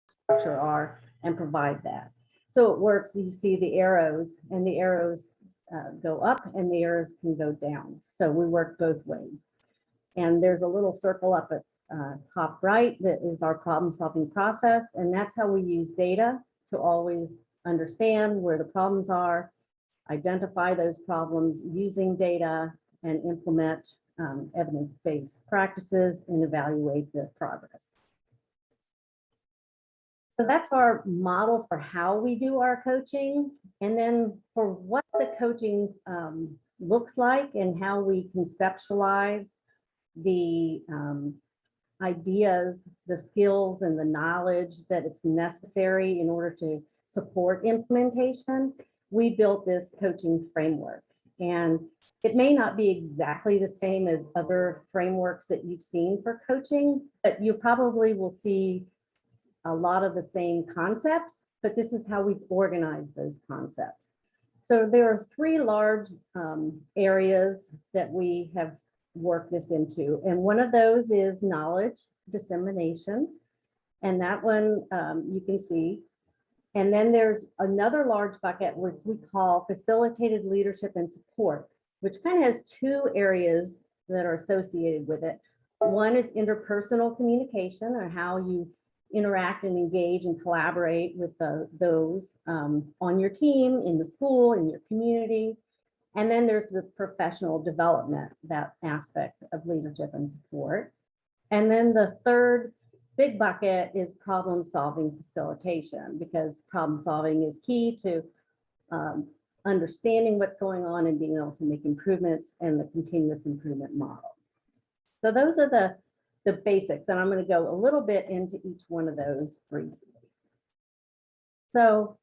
structure are and provide that. So it works, you see the arrows, and the arrows go up and the arrows can go down. So we work both ways. And there's a little circle up at top right that is our problem solving process. And that's how we use data to always understand where the problems are, identify those problems using data, and implement evidence-based practices and evaluate the progress. So that's our model for how we do our coaching. And then for what the coaching looks like and how we conceptualize the ideas, the skills, and the knowledge that it's necessary in order to support implementation, we built this coaching framework. And it may not be exactly the same as other frameworks that you've seen for coaching, but you probably will see a lot of the same concepts, but this is how we've organized those concepts. So there are three large areas that we have worked this into. And one of those is knowledge dissemination. And that one you can see. And then there's another large bucket which we call facilitated leadership and support, which kind of has two areas that are associated with it. One is interpersonal communication, or how you interact and engage and collaborate with those on your team, in the school, in your community. And then there's the professional development, that aspect of leadership and support. And then the third big bucket is problem solving facilitation, because problem solving is key to understanding what's going on and being able to make improvements, and the continuous improvement model. So those are the basics, and I'm going to go a little bit into each one of those briefly. So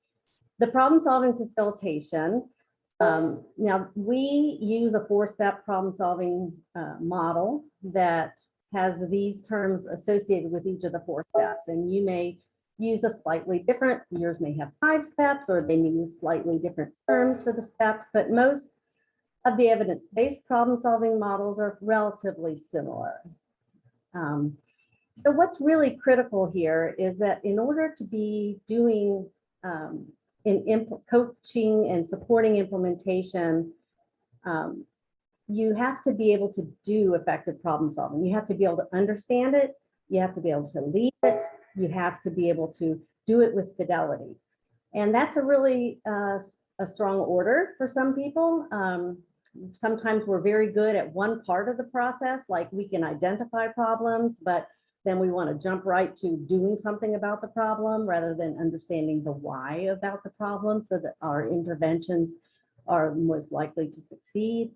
the problem solving facilitation, now we use a 4-step problem solving model that has these terms associated with each of the 4 steps, and you may use a slightly different, yours may have 5 steps, or they may use slightly different terms for the steps, but most of the evidence-based problem solving models are relatively similar. So what's really critical here is that in order to be doing coaching and supporting implementation, you have to be able to do effective problem solving. You have to be able to understand it. You have to be able to lead it. You have to be able to do it with fidelity. And that's a really a strong order for some people. Sometimes we're very good at one part of the process, like we can identify problems, but then we want to jump right to doing something about the problem rather than understanding the why about the problem, so that our interventions are most likely to succeed.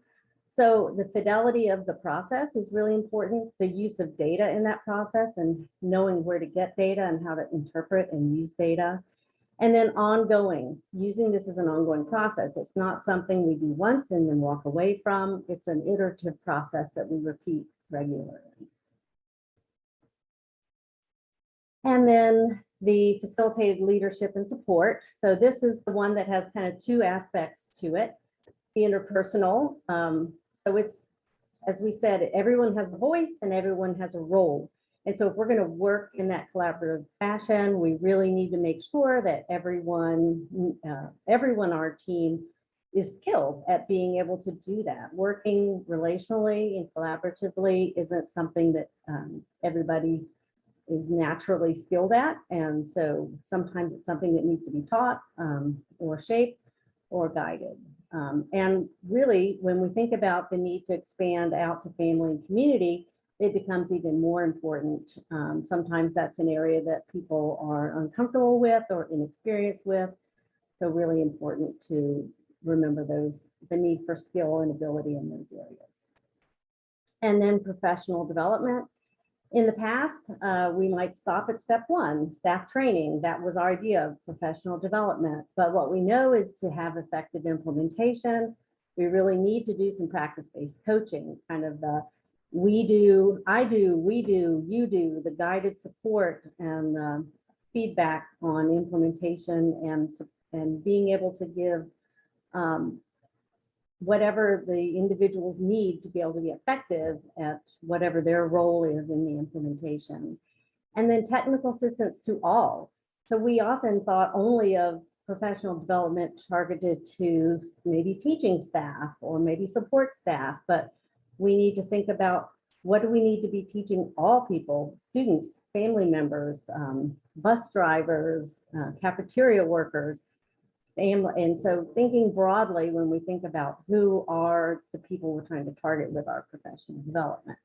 So the fidelity of the process is really important, the use of data in that process and knowing where to get data and how to interpret and use data. And then ongoing, using this as an ongoing process. It's not something we do once and then walk away from. It's an iterative process that we repeat regularly. And then the facilitated leadership and support. So this is the one that has kind of 2 aspects to it. The interpersonal. So it's, as we said, everyone has a voice and everyone has a role. And so if we're going to work in that collaborative fashion, we really need to make sure that everyone on our team is skilled at being able to do that. Working relationally and collaboratively isn't something that everybody is naturally skilled at. And so sometimes it's something that needs to be taught or shaped or guided. And really, when we think about the need to expand out to family and community, it becomes even more important. Sometimes that's an area that people are uncomfortable with or inexperienced with. So really important to remember the need for skill and ability in those areas. And then professional development. In the past, we might stop at step 1, staff training. That was our idea of professional development. But what we know is to have effective implementation, we really need to do some practice-based coaching, kind of the we do, I do, we do, you do, the guided support and feedback on implementation and being able to give whatever the individuals need to be able to be effective at whatever their role is in the implementation. And then technical assistance to all. So we often thought only of professional development targeted to maybe teaching staff or maybe support staff, but we need to think about what do we need to be teaching all people, students, family members, bus drivers, cafeteria workers, and so thinking broadly when we think about who are the people we're trying to target with our professional development.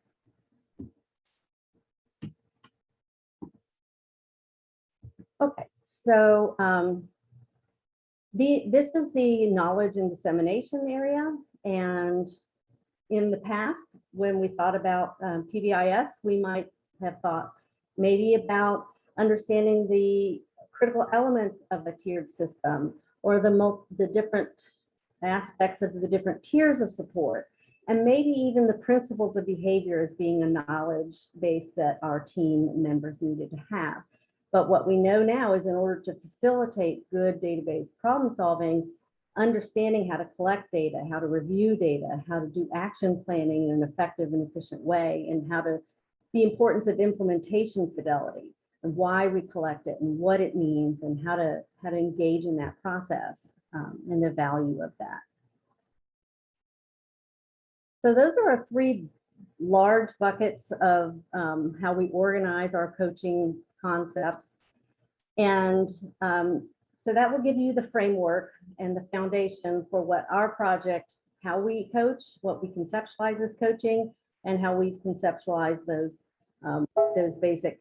Okay, so this is the knowledge and dissemination area. And in the past, when we thought about PBIS, we might have thought maybe about understanding the critical elements of a tiered system, or the different aspects of the different tiers of support, and maybe even the principles of behavior as being a knowledge base that our team members needed to have. But what we know now is in order to facilitate good database problem solving, understanding how to collect data, how to review data, how to do action planning in an effective and efficient way, and the importance of implementation fidelity and why we collect it and what it means and how to engage in that process and the value of that. So those are our three large buckets of how we organize our coaching concepts. And so that will give you the framework and the foundation for what our project, how we coach, what we conceptualize as coaching, and how we conceptualize those basic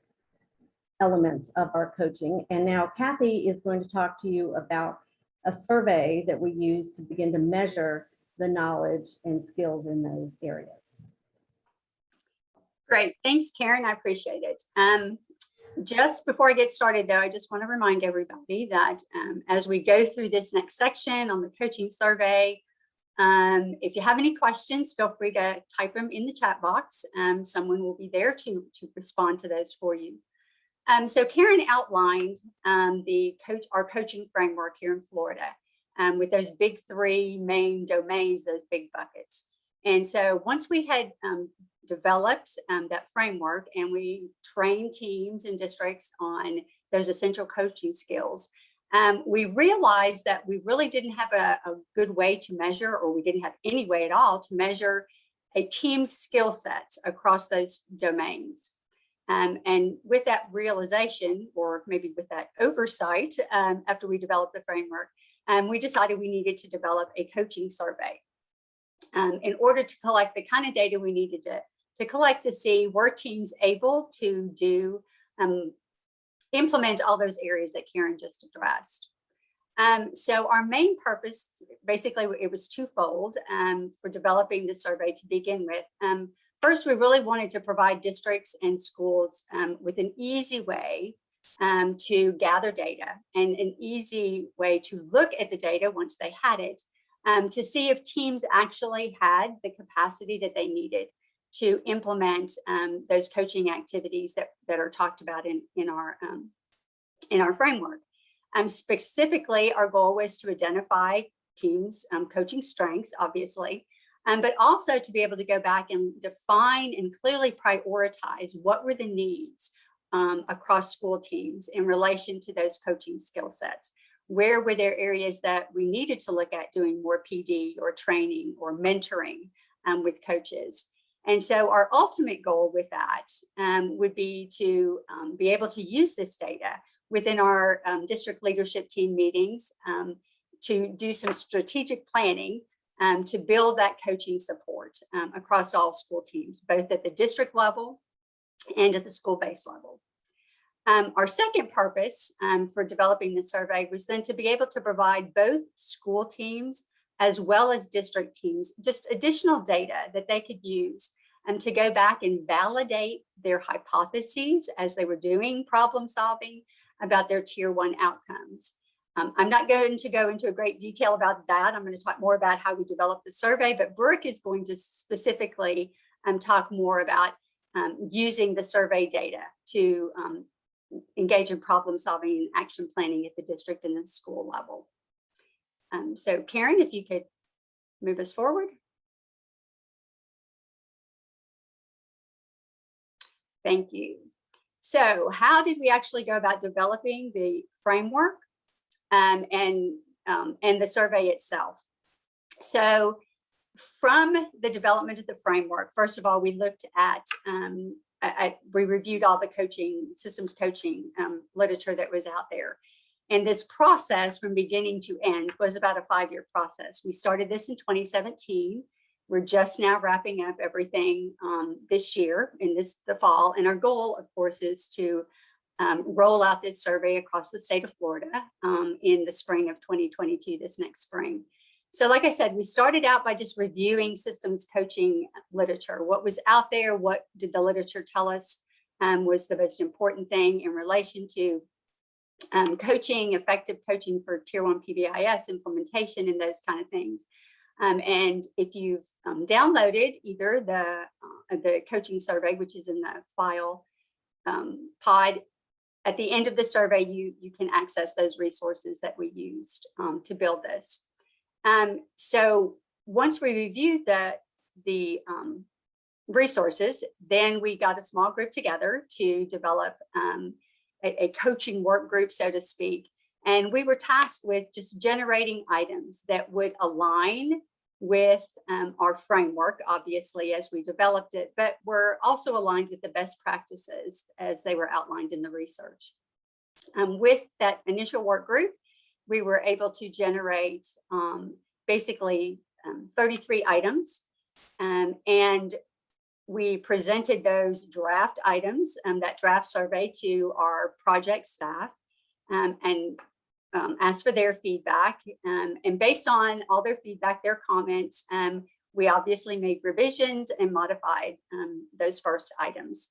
elements of our coaching. And now Kathy is going to talk to you about a survey that we use to begin to measure the knowledge and skills in those areas. Great, thanks, Karen. I appreciate it. Just before I get started, though, I just want to remind everybody that as we go through this next section on the coaching survey, if you have any questions, feel free to type them in the chat box. Someone will be there to respond to those for you. So Karen outlined our coaching framework here in Florida with those big three main domains, those big buckets. And so once we had developed that framework and we trained teams and districts on those essential coaching skills, we realized that we really didn't have a good way to measure, or we didn't have any way at all to measure a team's skill sets across those domains. And with that realization, or maybe with that oversight, after we developed the framework, we decided we needed to develop a coaching survey in order to collect the kind of data we needed to collect to see were teams able to implement all those areas that Karen just addressed. So our main purpose, basically, it was twofold for developing the survey to begin with. First, we really wanted to provide districts and schools with an easy way to gather data and an easy way to look at the data once they had it, to see if teams actually had the capacity that they needed to implement those coaching activities that are talked about in our framework. Specifically, our goal was to identify teams' coaching strengths, obviously, but also to be able to go back and define and clearly prioritize what were the needs across school teams in relation to those coaching skill sets. Where were there areas that we needed to look at doing more PD or training or mentoring with coaches? And so our ultimate goal with that would be to be able to use this data within our district leadership team meetings to do some strategic planning to build that coaching support across all school teams, both at the district level and at the school-based level. Our second purpose for developing the survey was then to be able to provide both school teams as well as district teams just additional data that they could use to go back and validate their hypotheses as they were doing problem solving about their tier 1 outcomes. I'm not going to go into a great detail about that. I'm going to talk more about how we developed the survey, but Brooke is going to specifically talk more about using the survey data to engage in problem solving and action planning at the district and the school level. So Karen, if you could move us forward. Thank you. So how did we actually go about developing the framework and the survey itself? So from the development of the framework, first of all, we looked at, we reviewed all the systems coaching literature that was out there. And this process from beginning to end was about a 5-year process. We started this in 2017. We're just now wrapping up everything this year in the fall. And our goal, of course, is to roll out this survey across the state of Florida in the spring of 2022, this next spring. So like I said, we started out by just reviewing systems coaching literature. What was out there, what did the literature tell us was the most important thing in relation to coaching, effective coaching for Tier 1 Pbis implementation and those kind of things. And if you've downloaded either the coaching survey, which is in the file pod, at the end of the survey, you can access those resources that we used to build this. So once we reviewed the resources, then we got a small group together to develop a coaching work group, so to speak. And we were tasked with just generating items that would align with our framework, obviously, as we developed it, but were also aligned with the best practices as they were outlined in the research. With that initial work group, we were able to generate basically 33 items, and we presented those draft items, that draft survey, to our project staff and asked for their feedback. And based on all their feedback, their comments, we obviously made revisions and modified those first items.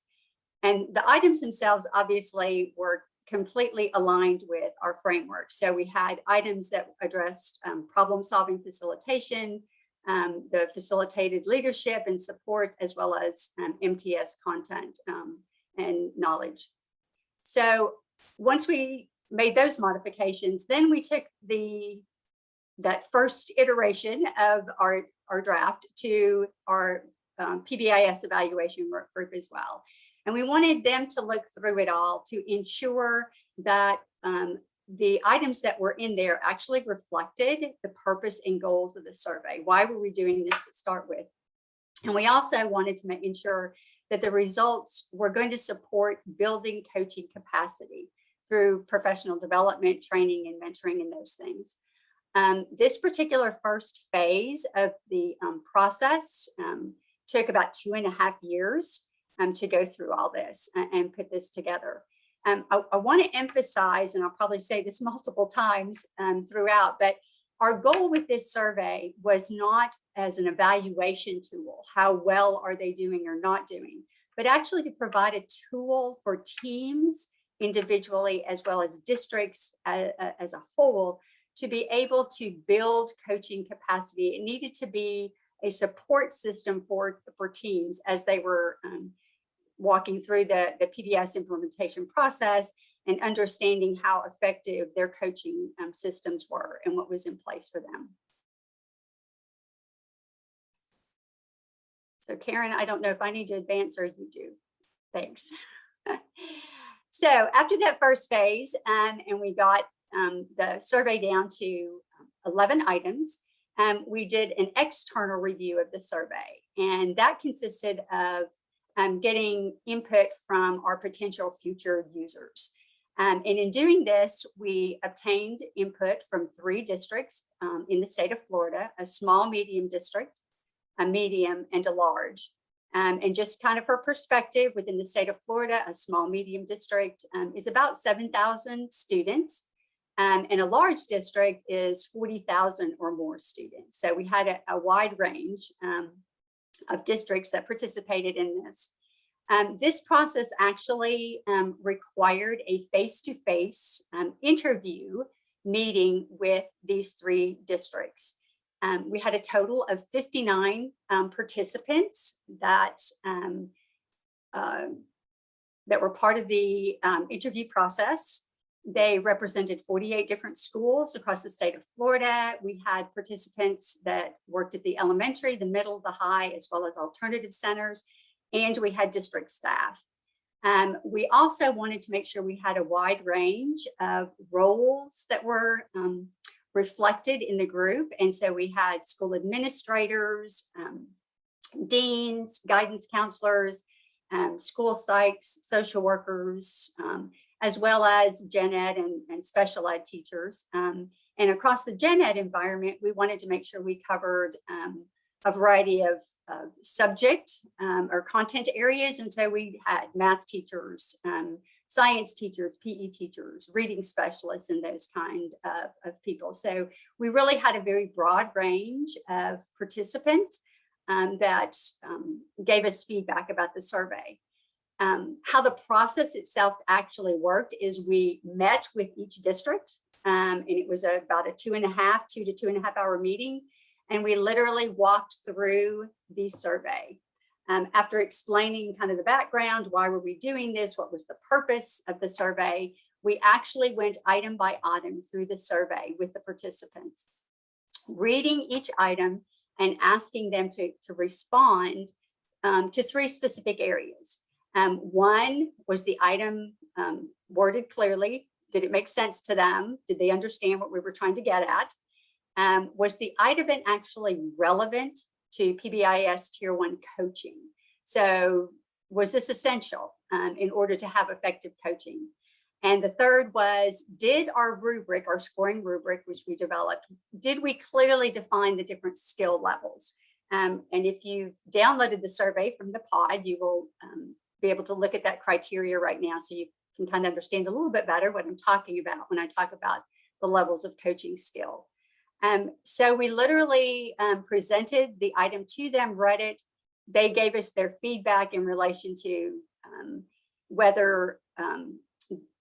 And the items themselves obviously were completely aligned with our framework. So we had items that addressed problem-solving facilitation, the facilitated leadership and support, as well as MTS content and knowledge. So once we made those modifications, then we took that first iteration of our draft to our Pbis evaluation work group as well. And we wanted them to look through it all to ensure that the items that were in there actually reflected the purpose and goals of the survey. Why were we doing this to start with? And we also wanted to ensure that the results were going to support building coaching capacity through professional development, training, and mentoring, and those things. This particular first phase of the process took about 2.5 years to go through all this and put this together. I want to emphasize, and I'll probably say this multiple times throughout, but our goal with this survey was not as an evaluation tool, how well are they doing or not doing, but actually to provide a tool for teams individually, as well as districts as a whole, to be able to build coaching capacity. It needed to be a support system for teams as they were walking through the Pbis implementation process and understanding how effective their coaching systems were and what was in place for them. So Karen, I don't know if I need to advance or you do. Thanks. So after that first phase, and we got the survey down to 11 items, we did an external review of the survey, and that consisted of getting input from our potential future users. And in doing this, we obtained input from 3 districts in the state of Florida: a small medium district, a medium, and a large. And just kind of for perspective, within the state of Florida, a small medium district is about 7,000 students, and a large district is 40,000 or more students. So we had a wide range of districts that participated in this. This process actually required a face-to-face interview meeting with these 3 districts. We had a total of 59 participants that were part of the interview process. They represented 48 different schools across the state of Florida. We had participants that worked at the elementary, the middle, the high, as well as alternative centers, and we had district staff. We also wanted to make sure we had a wide range of roles that were reflected in the group. And so we had school administrators, deans, guidance counselors, school psychs, social workers, as well as gen ed and special ed teachers. And across the gen ed environment, we wanted to make sure we covered a variety of subject or content areas. And so we had math teachers, science teachers, PE teachers, reading specialists, and those kind of people. So we really had a very broad range of participants that gave us feedback about the survey. How the process itself actually worked is we met with each district, and it was about a 2 to 2.5 hour meeting. And we literally walked through the survey. After explaining kind of the background, why were we doing this? What was the purpose of the survey? We actually went item by item through the survey with the participants, reading each item and asking them to respond to 3 specific areas. One was the item worded clearly. Did it make sense to them? Did they understand what we were trying to get at? Was the item actually relevant to PBIS Tier 1 coaching? So was this essential in order to have effective coaching? And the third was, did our rubric, our scoring rubric, which we developed, did we clearly define the different skill levels? And if you've downloaded the survey from the pod, you will be able to look at that criteria right now, so you can kind of understand a little bit better what I'm talking about when I talk about the levels of coaching skill. So we literally presented the item to them, read it. They gave us their feedback in relation to whether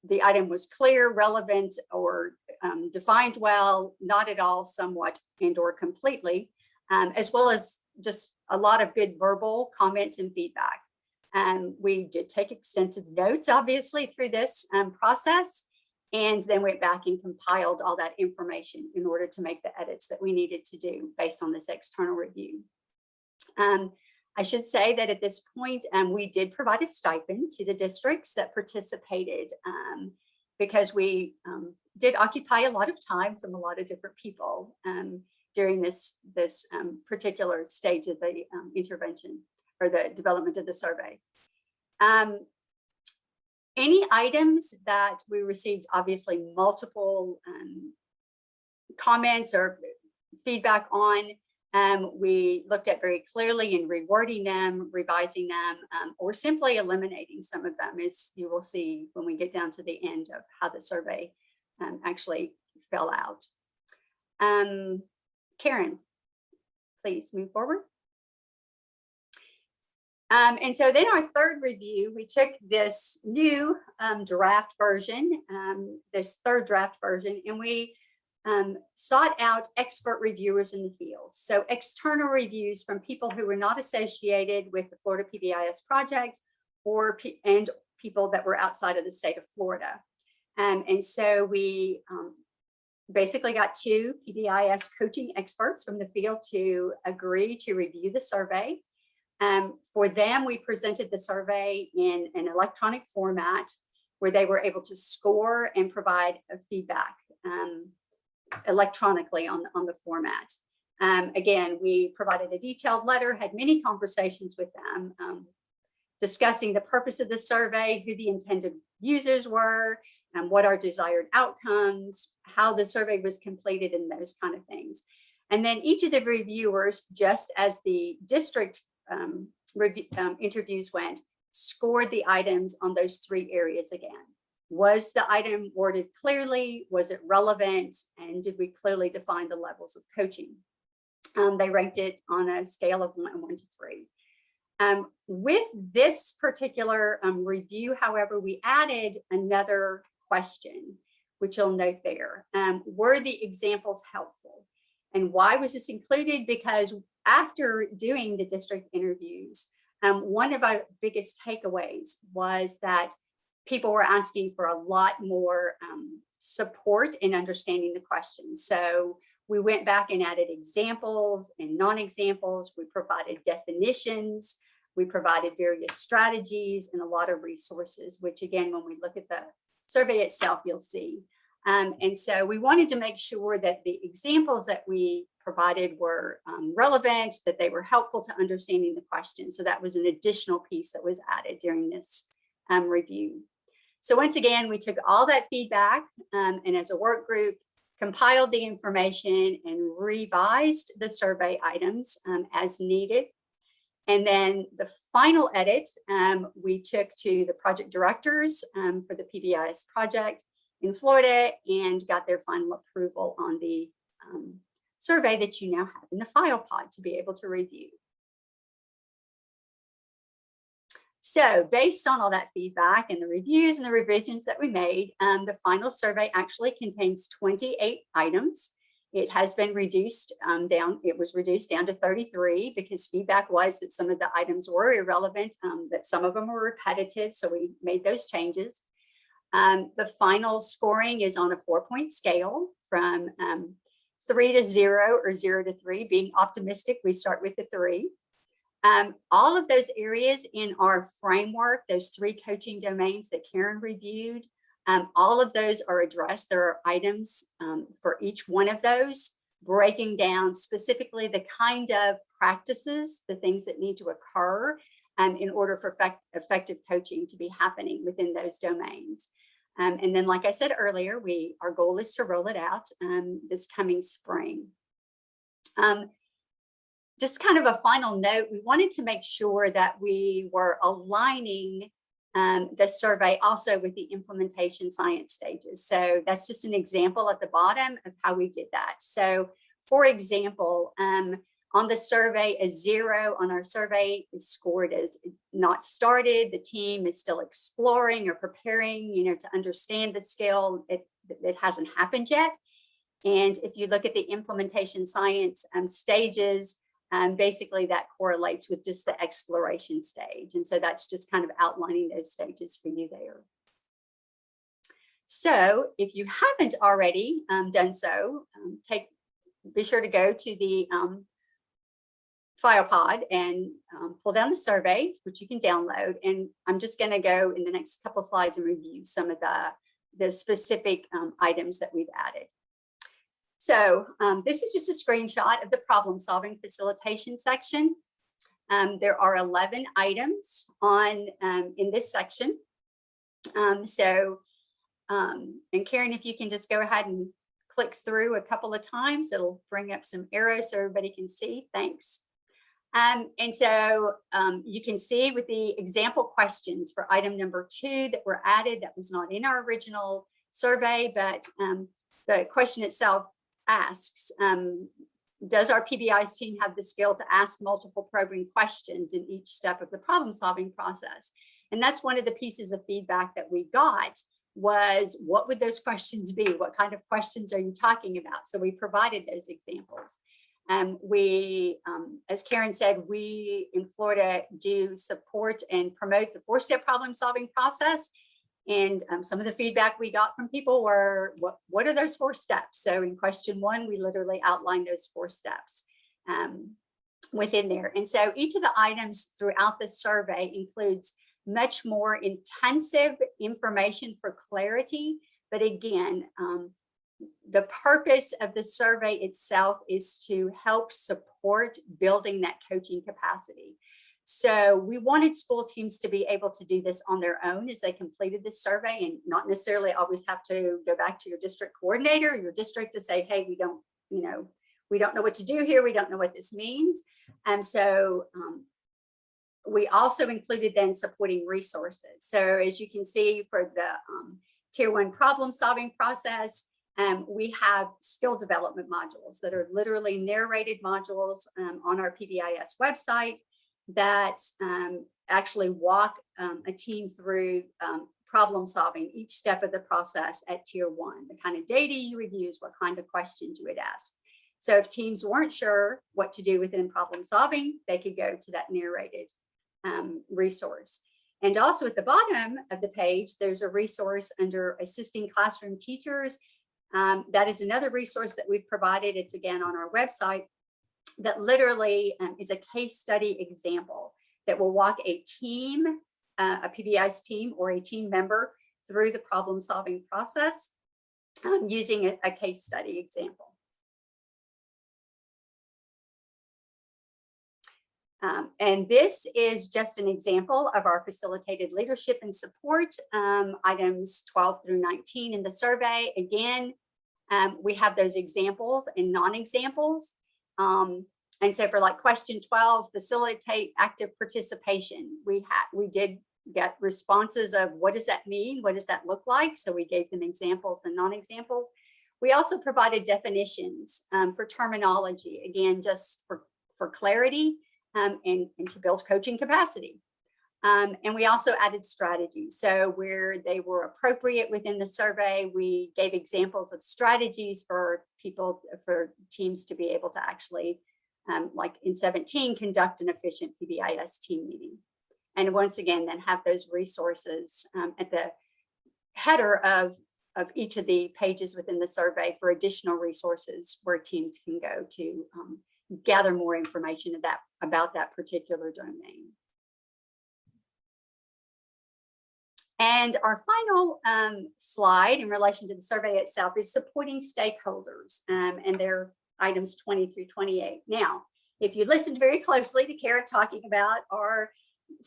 the item was clear, relevant, or defined well, not at all, somewhat, and or completely, as well as just a lot of good verbal comments and feedback. We did take extensive notes, obviously, through this process, and then went back and compiled all that information in order to make the edits that we needed to do based on this external review. I should say that at this point, we did provide a stipend to the districts that participated, because we did occupy a lot of time from a lot of different people during this particular stage of the intervention or the development of the survey. Any items that we received, obviously, multiple comments or feedback on, we looked at very clearly in rewording them, revising them, or simply eliminating some of them, as you will see when we get down to the end of how the survey actually fell out. Karen, please move forward. And so then our third review, we took this new draft version, this third draft version, and we sought out expert reviewers in the field. So external reviews from people who were not associated with the Florida PBIS project and people that were outside of the state of Florida. And so we basically got 2 PBIS coaching experts from the field to agree to review the survey. For them, we presented the survey in an electronic format where they were able to score and provide feedback electronically on the format. Again, we provided a detailed letter, had many conversations with them, discussing the purpose of the survey, who the intended users were, and what our desired outcomes, how the survey was completed, and those kind of things. And then each of the reviewers, just as the district interviews went, scored the items on those 3 areas again. Was the item worded clearly? Was it relevant? And did we clearly define the levels of coaching? They ranked it on a scale of 1 to 3. With this particular review, however, we added another question, which you'll note there. Were the examples helpful? And why was this included? Because after doing the district interviews, one of our biggest takeaways was that people were asking for a lot more support in understanding the questions. So we went back and added examples and non-examples. We provided definitions. We provided various strategies and a lot of resources, which again, when we look at the survey itself, you'll see. And so we wanted to make sure that the examples that we provided were relevant, that they were helpful to understanding the question. So that was an additional piece that was added during this review. So once again, we took all that feedback and as a work group, compiled the information and revised the survey items as needed. And then the final edit we took to the project directors for the Pbis project in Florida and got their final approval on the survey that you now have in the file pod to be able to review. So based on all that feedback and the reviews and the revisions that we made, the final survey actually contains 28 items. It has been reduced down. It was reduced down to 33 because feedback was that some of the items were irrelevant, that some of them were repetitive. So we made those changes. The final scoring is on a 4-point scale from 3 to 0 or 0 to 3. Being optimistic, we start with the 3. All of those areas in our framework, those 3 coaching domains that Karen reviewed, all of those are addressed. There are items for each one of those, breaking down specifically the kind of practices, the things that need to occur in order for effective coaching to be happening within those domains. And then, like I said earlier, our goal is to roll it out this coming spring. Just kind of a final note, we wanted to make sure that we were aligning the survey also with the implementation science stages. So that's just an example at the bottom of how we did that. So for example, on the survey, a 0 on our survey is scored as not started. The team is still exploring or preparing, to understand the skill. It hasn't happened yet. And if you look at the implementation science stages, basically that correlates with just the exploration stage. And so that's just kind of outlining those stages for you there. So if you haven't already done so, be sure to go to the file pod and pull down the survey, which you can download. And I'm just going to go in the next couple of slides and review some of the specific items that we've added. So this is just a screenshot of the problem-solving facilitation section. There are 11 items in this section. And Karen, if you can just go ahead and click through a couple of times, it'll bring up some arrows so everybody can see. Thanks. And so you can see with the example questions for item number 2 that were added, that was not in our original survey, but the question itself asks, does our Pbis team have the skill to ask multiple probing questions in each step of the problem solving process? And that's one of the pieces of feedback that we got was, what would those questions be? What kind of questions are you talking about? So we provided those examples. As Karen said, we in Florida do support and promote the 4-step problem solving process. And some of the feedback we got from people were, what are those 4 steps? So in question 1, we literally outlined those 4 steps within there. And so each of the items throughout the survey includes much more intensive information for clarity. But again, the purpose of the survey itself is to help support building that coaching capacity. So we wanted school teams to be able to do this on their own as they completed this survey, and not necessarily always have to go back to your district coordinator or your district to say, hey, we don't know what to do here. We don't know what this means. And so we also included then supporting resources. So as you can see for the tier 1 problem solving process, we have skill development modules that are literally narrated modules on our Pbis website that actually walk a team through problem solving each step of the process at tier 1, the kind of data you would use, what kind of questions you would ask. So if teams weren't sure what to do within problem solving, they could go to that narrated resource. And also at the bottom of the page, there's a resource under assisting classroom teachers. That is another resource that we've provided. It's again on our website, that literally is a case study example. that will walk a team, a Pbis team or a team member through the problem solving process using a case study example. And this is just an example of our facilitated leadership and support, items 12 through 19 in the survey. Again, we have those examples and non-examples. And so for like question 12, facilitate active participation, we did get responses of what does that mean? What does that look like? So we gave them examples and non-examples. We also provided definitions for terminology, again, just for clarity. And to build coaching capacity. And we also added strategies. So where they were appropriate within the survey, we gave examples of strategies for teams to be able to actually, like in 17, conduct an efficient Pbis team meeting. And once again, then have those resources at the header of each of the pages within the survey for additional resources where teams can go to gather more information about that particular domain. And our final slide in relation to the survey itself is supporting stakeholders, and they're items 20 through 28. Now, if you listened very closely to Kara talking about our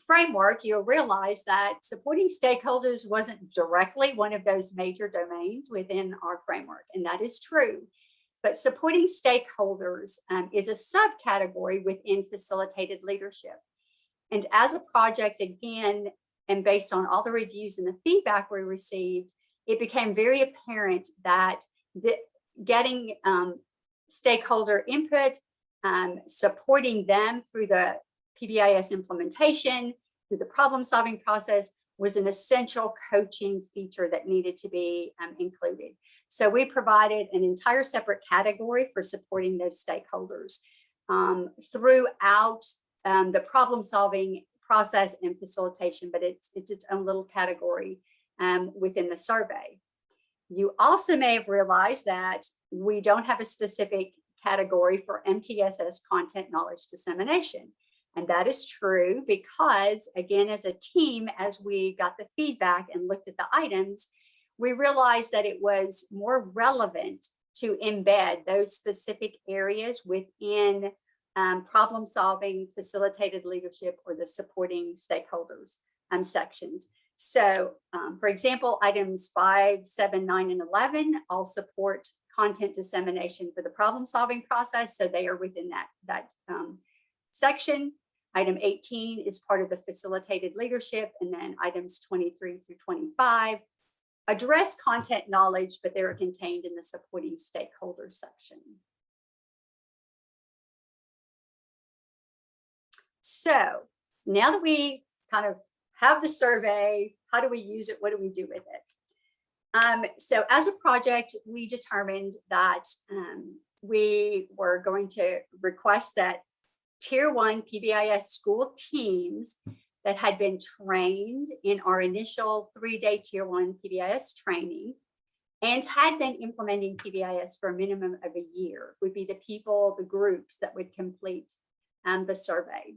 framework, you'll realize that supporting stakeholders wasn't directly one of those major domains within our framework, and that is true. But supporting stakeholders is a subcategory within facilitated leadership. And as a project, again, and based on all the reviews and the feedback we received, it became very apparent that getting stakeholder input, supporting them through the Pbis implementation, through the problem-solving process, was an essential coaching feature that needed to be included. So we provided an entire separate category for supporting those stakeholders throughout the problem-solving process and facilitation, but it's its own little category within the survey. You also may have realized that we don't have a specific category for MTSS content knowledge dissemination. And that is true because, again, as a team, as we got the feedback and looked at the items, we realized that it was more relevant to embed those specific areas within problem solving, facilitated leadership, or the supporting stakeholders sections. So, for example, items 5, 7, 9, and 11 all support content dissemination for the problem solving process. So they are within that section. Item 18 is part of the facilitated leadership, and then items 23 through 25 address content knowledge, but they're contained in the supporting stakeholder section. So now that we kind of have the survey, how do we use it? What do we do with it? So as a project, we determined that we were going to request that Tier 1 Pbis school teams that had been trained in our initial 3-day Tier 1 Pbis training and had been implementing Pbis for a minimum of a year would be the people, the groups that would complete the survey.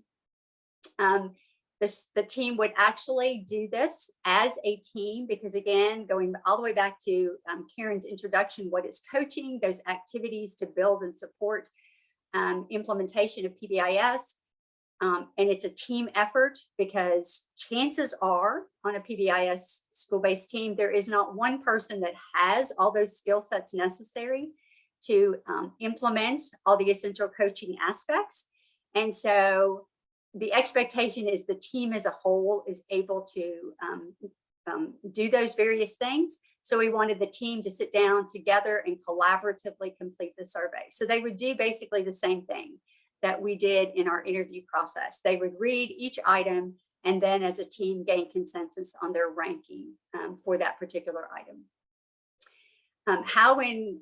The team would actually do this as a team because, again, going all the way back to Karen's introduction, what is coaching, those activities to build and support implementation of Pbis. And it's a team effort because chances are on a Pbis school-based team, there is not one person that has all those skill sets necessary to implement all the essential coaching aspects. And so the expectation is the team as a whole is able to do those various things. So we wanted the team to sit down together and collaboratively complete the survey. So they would do basically the same thing that we did in our interview process. They would read each item and then as a team gain consensus on their ranking for that particular item. How and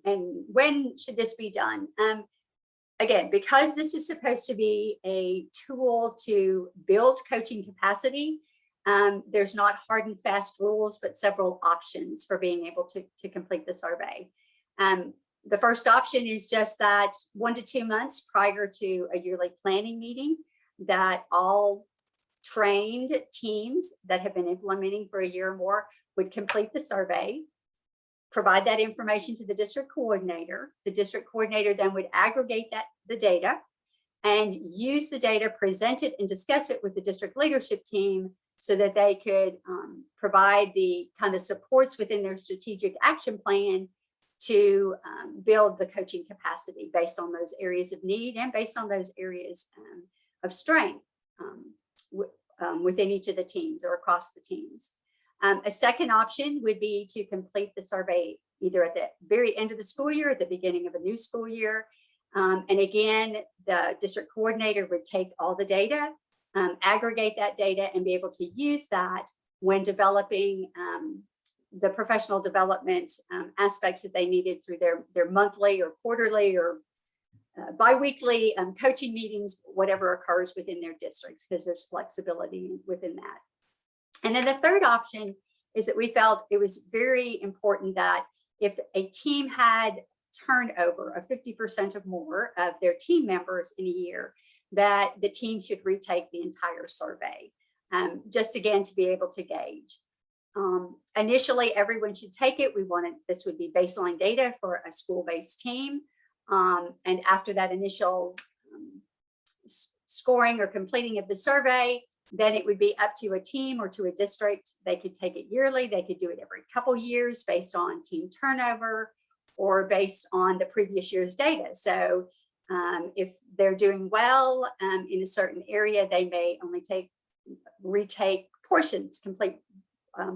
when should this be done? Again, because this is supposed to be a tool to build coaching capacity, there's not hard and fast rules, but several options for being able to complete the survey. The first option is just that 1 to 2 months prior to a yearly planning meeting, that all trained teams that have been implementing for a year or more would complete the survey, provide that information to the district coordinator. The district coordinator then would aggregate the data and use the data, present it, and discuss it with the district leadership team so that they could provide the kind of supports within their strategic action plan to build the coaching capacity based on those areas of need and based on those areas of strength within each of the teams or across the teams. A second option would be to complete the survey either at the very end of the school year, or at the beginning of a new school year. And again, the district coordinator would take all the data, aggregate that data, and be able to use that when developing the professional development aspects that they needed through their monthly or quarterly or biweekly coaching meetings, whatever occurs within their districts, because there's flexibility within that. And then the third option is that we felt it was very important that if a team had turnover of 50% or more of their team members in a year, that the team should retake the entire survey, just again to be able to gauge. Initially, everyone should take it. We wanted this would be baseline data for a school-based team. And after that initial scoring or completing of the survey, then it would be up to a team or to a district. They could take it yearly. They could do it every couple years based on team turnover or based on the previous year's data. So if they're doing well in a certain area, they may only retake portions, complete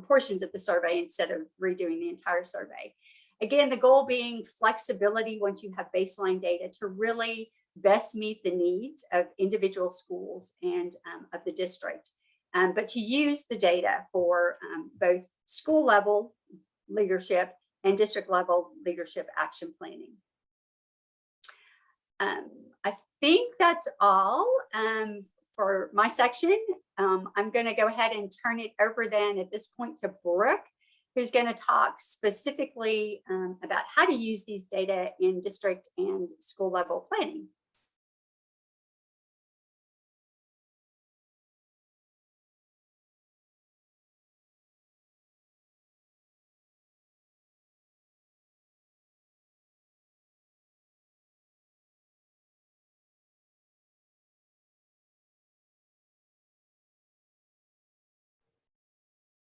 portions of the survey instead of redoing the entire survey. Again, the goal being flexibility once you have baseline data to really best meet the needs of individual schools and of the district, but to use the data for both school level leadership and district level leadership action planning. I think that's all for my section. I'm going to go ahead and turn it over then at this point to Brooke, who's going to talk specifically about how to use these data in district and school level planning.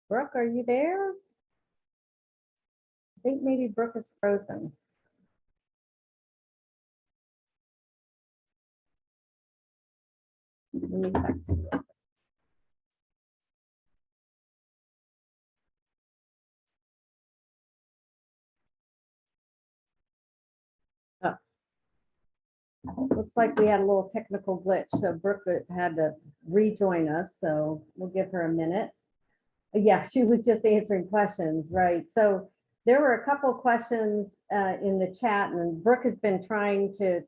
Brooke, are you there? I think maybe Brooke is frozen. Let me check. Looks like we had a little technical glitch, so Brooke had to rejoin us, so we'll give her a minute. Yeah, she was just answering questions, right? So there were a couple of questions in the chat, and Brooke has been trying to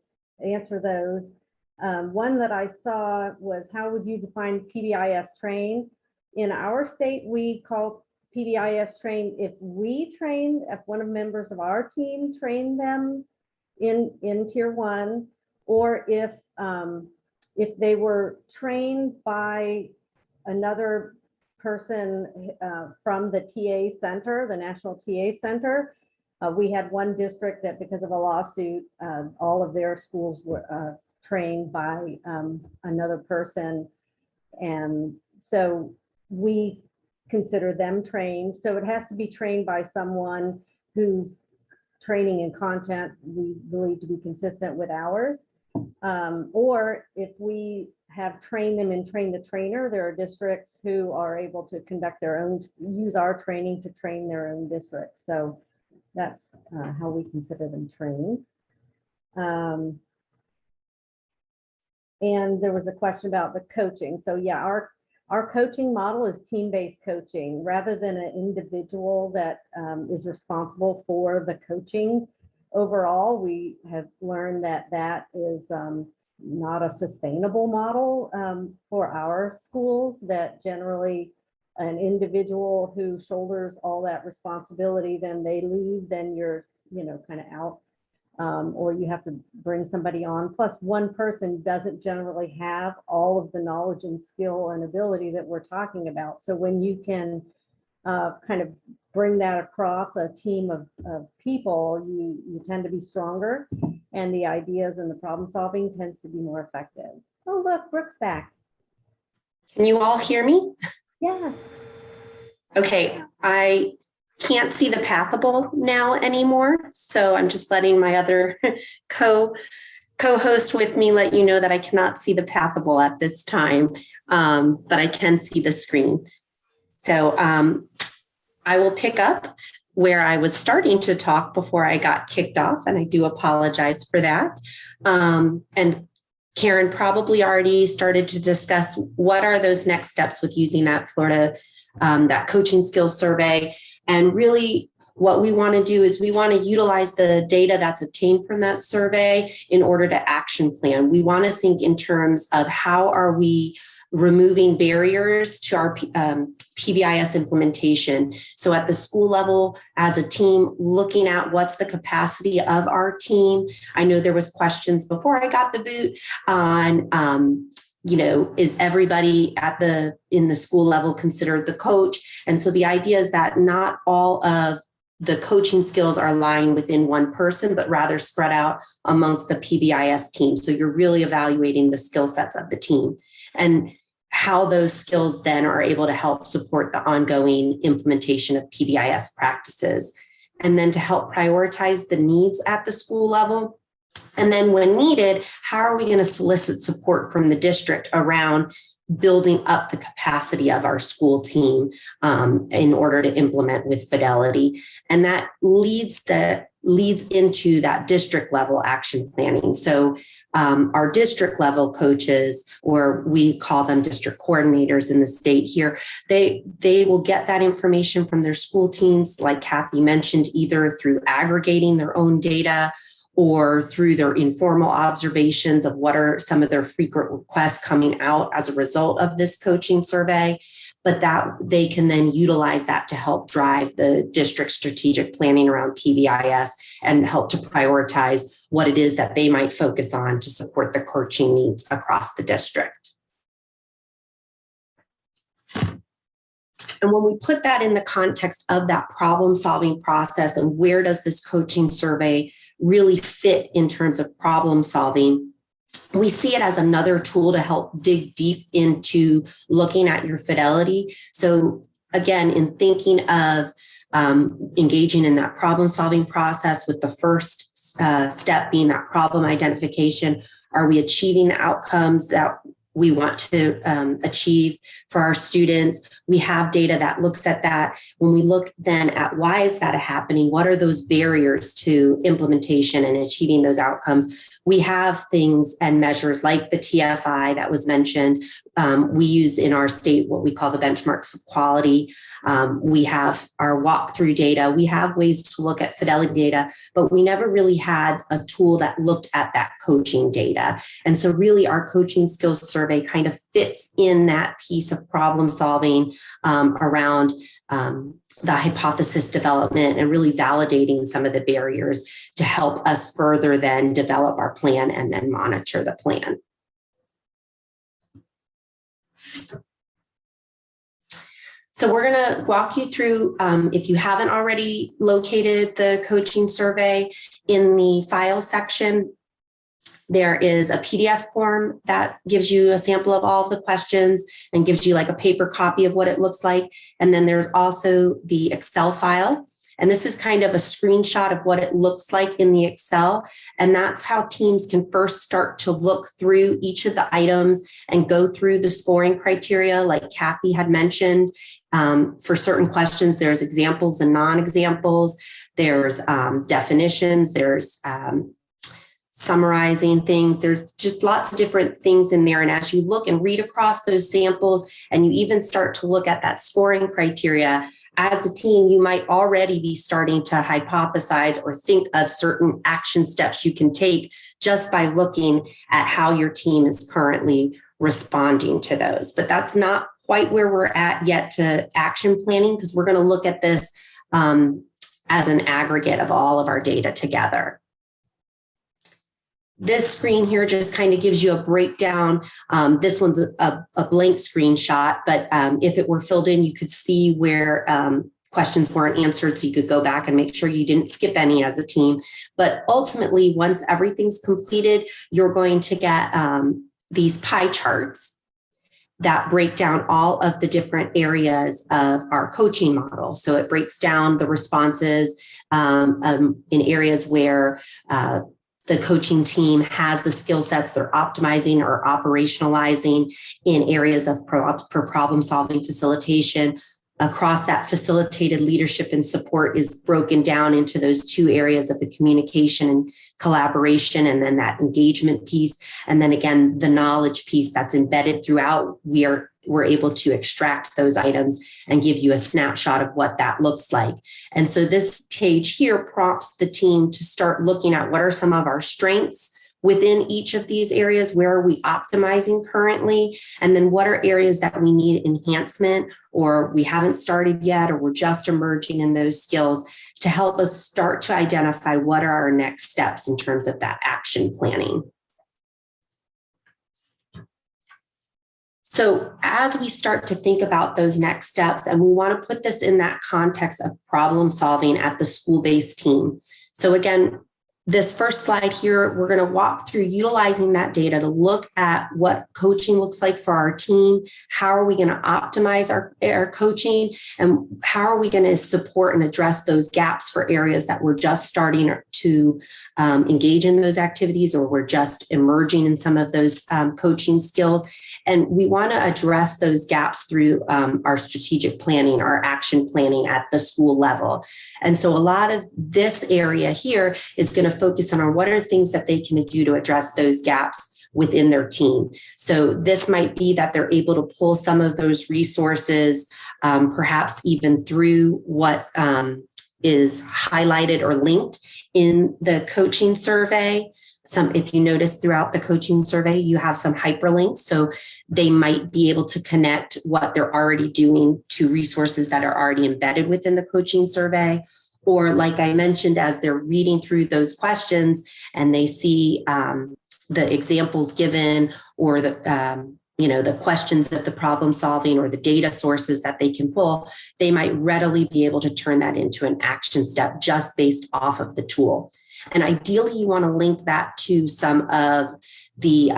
answer those. One that I saw was, how would you define Pbis trained? In our state, we call Pbis trained if we trained, if one of members of our team trained them in tier 1, or if they were trained by another person from the TA center, the National TA Center. We had one district that, because of a lawsuit, all of their schools were trained by another person. And so we consider them trained. So it has to be trained by someone whose training and content we believe to be consistent with ours. Or if we have trained them and trained the trainer, there are districts who are able to conduct their own, use our training to train their own districts. So that's how we consider them trained. And there was a question about the coaching. So yeah, our coaching model is team-based coaching rather than an individual that is responsible for the coaching. Overall, we have learned that that is not a sustainable model for our schools, that generally an individual who shoulders all that responsibility, then they leave, then you're, kind of out. or you have to bring somebody on. Plus, one person doesn't generally have all of the knowledge and skill and ability that we're talking about. So when you can kind of bring that across a team of people, you tend to be stronger, and the ideas and the problem solving tends to be more effective. Oh, look, Brooke's back. Can you all hear me? Yes. Okay, I can't see the pathable now anymore, so I'm just letting my other co-host with me let you know that I cannot see the pathable at this time, but I can see the screen. So I will pick up where I was starting to talk before I got kicked off, and I do apologize for that. And Karen probably already started to discuss what are those next steps with using that Florida, that coaching skills survey. And really what we want to do is we want to utilize the data that's obtained from that survey in order to action plan. We want to think in terms of how are we removing barriers to our PBIS implementation. So at the school level, as a team, looking at what's the capacity of our team. I know there was questions before I got the boot on, is everybody in the school level considered the coach? And so the idea is that not all of the coaching skills are lying within one person, but rather spread out amongst the PBIS team. So you're really evaluating the skill sets of the team and how those skills then are able to help support the ongoing implementation of PBIS practices. And then to help prioritize the needs at the school level. And then when needed, how are we going to solicit support from the district around building up the capacity of our school team in order to implement with fidelity? And that leads into that district level action planning. So our district level coaches, or we call them district coordinators in the state here, they will get that information from their school teams, like Kathy mentioned, either through aggregating their own data or through their informal observations of what are some of their frequent requests coming out as a result of this coaching survey. But that they can then utilize that to help drive the district strategic planning around PBIS and help to prioritize what it is that they might focus on to support the coaching needs across the district. And when we put that in the context of that problem solving process and where does this coaching survey really fit in terms of problem solving, we see it as another tool to help dig deep into looking at your fidelity. So again, in thinking of engaging in that problem solving process with the first step being that problem identification, are we achieving the outcomes that we want to achieve for our students? We have data that looks at that. When we look then at why is that happening, what are those barriers to implementation and achieving those outcomes, we have things and measures like the TFI that was mentioned. We use in our state what we call the benchmarks of quality. We have our walkthrough data. We have ways to look at fidelity data, but we never really had a tool that looked at that coaching data. And so really our coaching skills survey kind of fits in that piece of problem solving around the hypothesis development and really validating some of the barriers to help us further then develop our plan and then monitor the plan. So we're going to walk you through, if you haven't already located the coaching survey, in the file section, there is a PDF form that gives you a sample of all of the questions and gives you like a paper copy of what it looks like. And then there's also the Excel file. And this is kind of a screenshot of what it looks like in the Excel. And that's how teams can first start to look through each of the items and go through the scoring criteria, like Kathy had mentioned. For certain questions, there's examples and non-examples. There's definitions. There's summarizing things. There's just lots of different things in there. And as you look and read across those samples, and you even start to look at that scoring criteria, as a team, you might already be starting to hypothesize or think of certain action steps you can take just by looking at how your team is currently responding to those. But that's not quite where we're at yet to action planning, because we're going to look at this as an aggregate of all of our data together. this screen here just kind of gives you a breakdown. This one's a blank screenshot, but if it were filled in, you could see where questions weren't answered, so you could go back and make sure you didn't skip any as a team. But ultimately, once everything's completed, you're going to get these pie charts that break down all of the different areas of our coaching model. So it breaks down the responses in areas where the coaching team has the skill sets they're optimizing or operationalizing in areas of for problem solving facilitation. Across that, facilitated leadership and support is broken down into those two areas of the communication and collaboration, and then that engagement piece. And then again, the knowledge piece that's embedded throughout, we're able to extract those items and give you a snapshot of what that looks like. And so this page here prompts the team to start looking at what are some of our strengths within each of these areas. Where are we optimizing currently? And then what are areas that we need enhancement, or we haven't started yet, or we're just emerging in those skills, to help us start to identify what are our next steps in terms of that action planning. So as we start to think about those next steps, and we want to put this in that context of problem solving at the school-based team. So again, this first slide here, we're going to walk through utilizing that data to look at what coaching looks like for our team. How are we going to optimize our coaching, and how are we going to support and address those gaps for areas that we're just starting to engage in those activities, or we're just emerging in some of those coaching skills. And we want to address those gaps through our strategic planning, our action planning at the school level. And so a lot of this area here is going to focus on what are things that they can do to address those gaps within their team. So this might be that they're able to pull some of those resources, perhaps even through what is highlighted or linked in the coaching survey. If you notice throughout the coaching survey, you have some hyperlinks. So they might be able to connect what they're already doing to resources that are already embedded within the coaching survey. Or like I mentioned, as they're reading through those questions and they see the examples given, or the questions of the problem solving or the data sources that they can pull, they might readily be able to turn that into an action step just based off of the tool. And ideally, you want to link that to some of the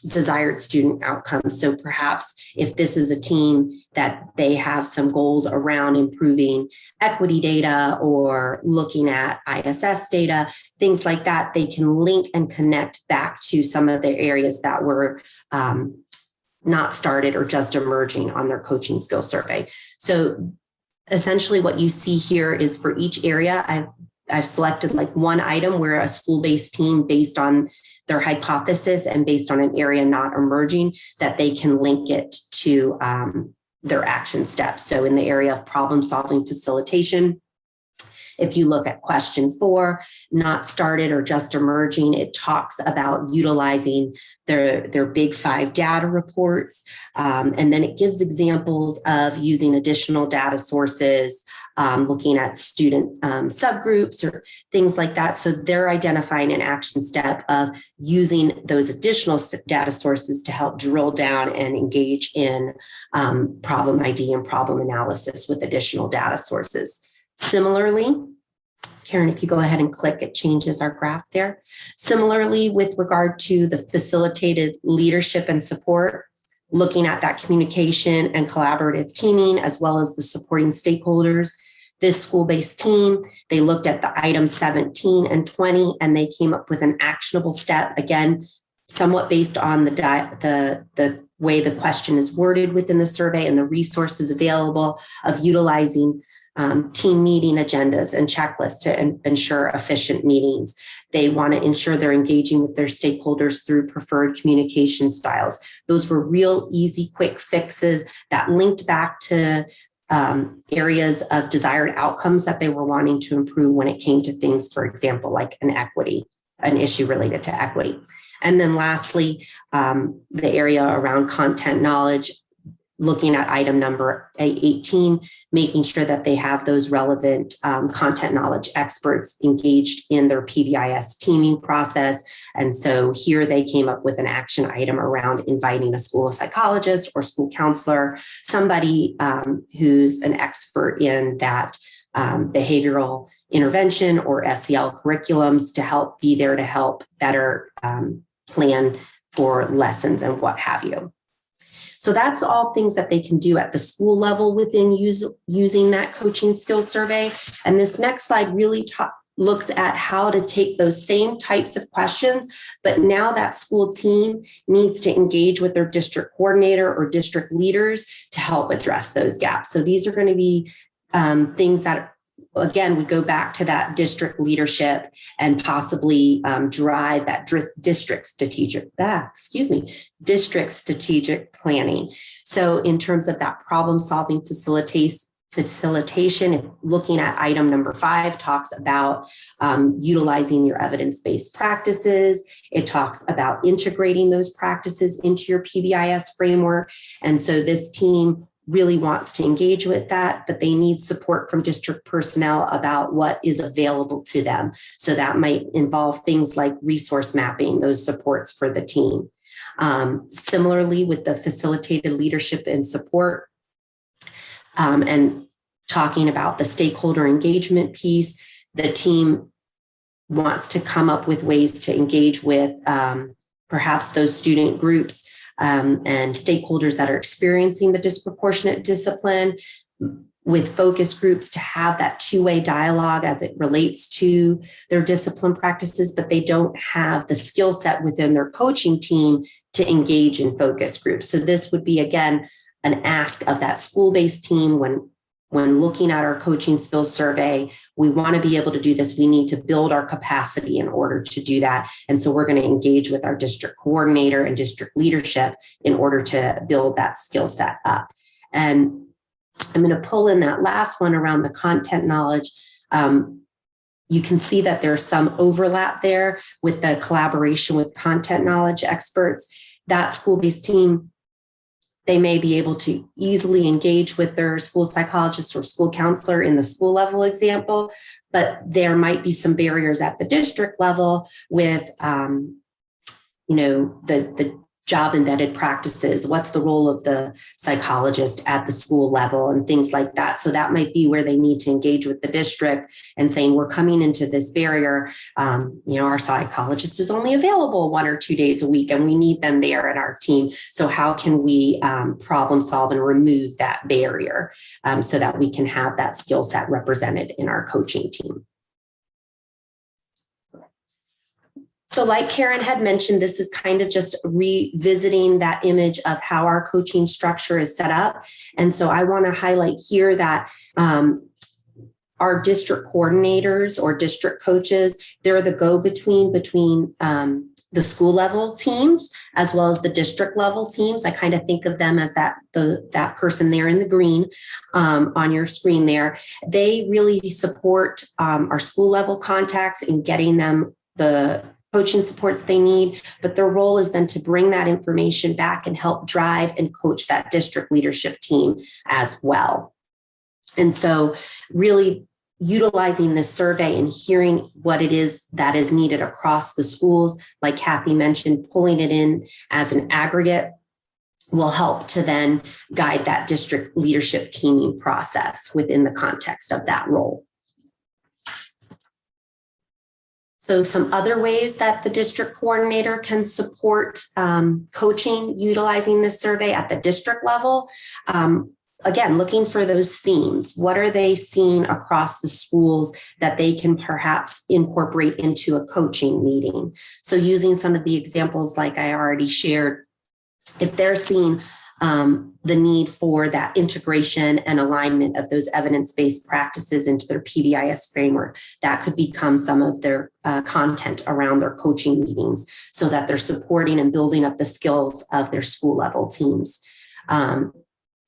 desired student outcomes. So perhaps if this is a team that they have some goals around improving equity data or looking at ISS data, things like that, they can link and connect back to some of the areas that were not started or just emerging on their coaching skill survey. So essentially what you see here is for each area, I've selected like one item where a school-based team, based on their hypothesis and based on an area not emerging, that they can link it to their action steps. So in the area of problem solving facilitation, if you look at question 4, not started or just emerging, it talks about utilizing their Big 5 data reports. And then it gives examples of using additional data sources, looking at student subgroups or things like that. So they're identifying an action step of using those additional data sources to help drill down and engage in problem ID and problem analysis with additional data sources. Similarly, Karen, if you go ahead and click, it changes our graph there. Similarly, with regard to the facilitated leadership and support, looking at that communication and collaborative teaming, as well as the supporting stakeholders, this school-based team, they looked at the items 17 and 20, and they came up with an actionable step, again, somewhat based on the way the question is worded within the survey and the resources available of utilizing team meeting agendas and checklists to ensure efficient meetings. They want to ensure they're engaging with their stakeholders through preferred communication styles. Those were real easy, quick fixes that linked back to areas of desired outcomes that they were wanting to improve when it came to things, for example, like an issue related to equity. And then lastly, the area around content knowledge, looking at item number 18, making sure that they have those relevant content knowledge experts engaged in their PBIS teaming process. And so here they came up with an action item around inviting a school psychologist or school counselor, somebody who's an expert in that behavioral intervention or SEL curriculums to help be there to help better plan for lessons and what have you. So that's all things that they can do at the school level within using that coaching skills survey. And this next slide really looks at how to take those same types of questions, but now that school team needs to engage with their district coordinator or district leaders to help address those gaps. So these are going to be things that, again, would go back to that district leadership and possibly drive that district strategic planning. So in terms of that problem solving facilitation, looking at item number 5 talks about utilizing your evidence-based practices. It talks about integrating those practices into your PBIS framework. And so this team really wants to engage with that, but they need support from district personnel about what is available to them. So that might involve things like resource mapping, those supports for the team. Similarly, with the facilitated leadership and support, and talking about the stakeholder engagement piece, the team wants to come up with ways to engage with perhaps those student groups and stakeholders that are experiencing the disproportionate discipline, with focus groups to have that two-way dialogue as it relates to their discipline practices, but they don't have the skill set within their coaching team to engage in focus groups. So this would be, again, an ask of that school-based team when looking at our coaching skills survey. We want to be able to do this. We need to build our capacity in order to do that. And so we're going to engage with our district coordinator and district leadership in order to build that skill set up. And I'm going to pull in that last one around the content knowledge. You can see that there's some overlap there with the collaboration with content knowledge experts. That school-based team, they may be able to easily engage with their school psychologist or school counselor in the school level example, but there might be some barriers at the district level with, the job embedded practices. What's the role of the psychologist at the school level and things like that. So that might be where they need to engage with the district and saying, we're coming into this barrier. Our psychologist is only available 1 or 2 days a week and we need them there in our team. So how can we problem solve and remove that barrier so that we can have that skill set represented in our coaching team? So like Karen had mentioned, this is kind of just revisiting that image of how our coaching structure is set up. And so I want to highlight here that our district coordinators or district coaches, they're the go-between between the school level teams as well as the district level teams. I kind of think of them as that person there in the green on your screen there. They really support our school level contacts in getting them the coaching supports they need, but their role is then to bring that information back and help drive and coach that district leadership team as well. And so really utilizing this survey and hearing what it is that is needed across the schools, like Kathy mentioned, pulling it in as an aggregate will help to then guide that district leadership teaming process within the context of that role. So some other ways that the district coordinator can support coaching utilizing this survey at the district level. Again, looking for those themes. What are they seeing across the schools that they can perhaps incorporate into a coaching meeting? So using some of the examples like I already shared, if they're seeing the need for that integration and alignment of those evidence-based practices into their PBIS framework, that could become some of their content around their coaching meetings so that they're supporting and building up the skills of their school level teams.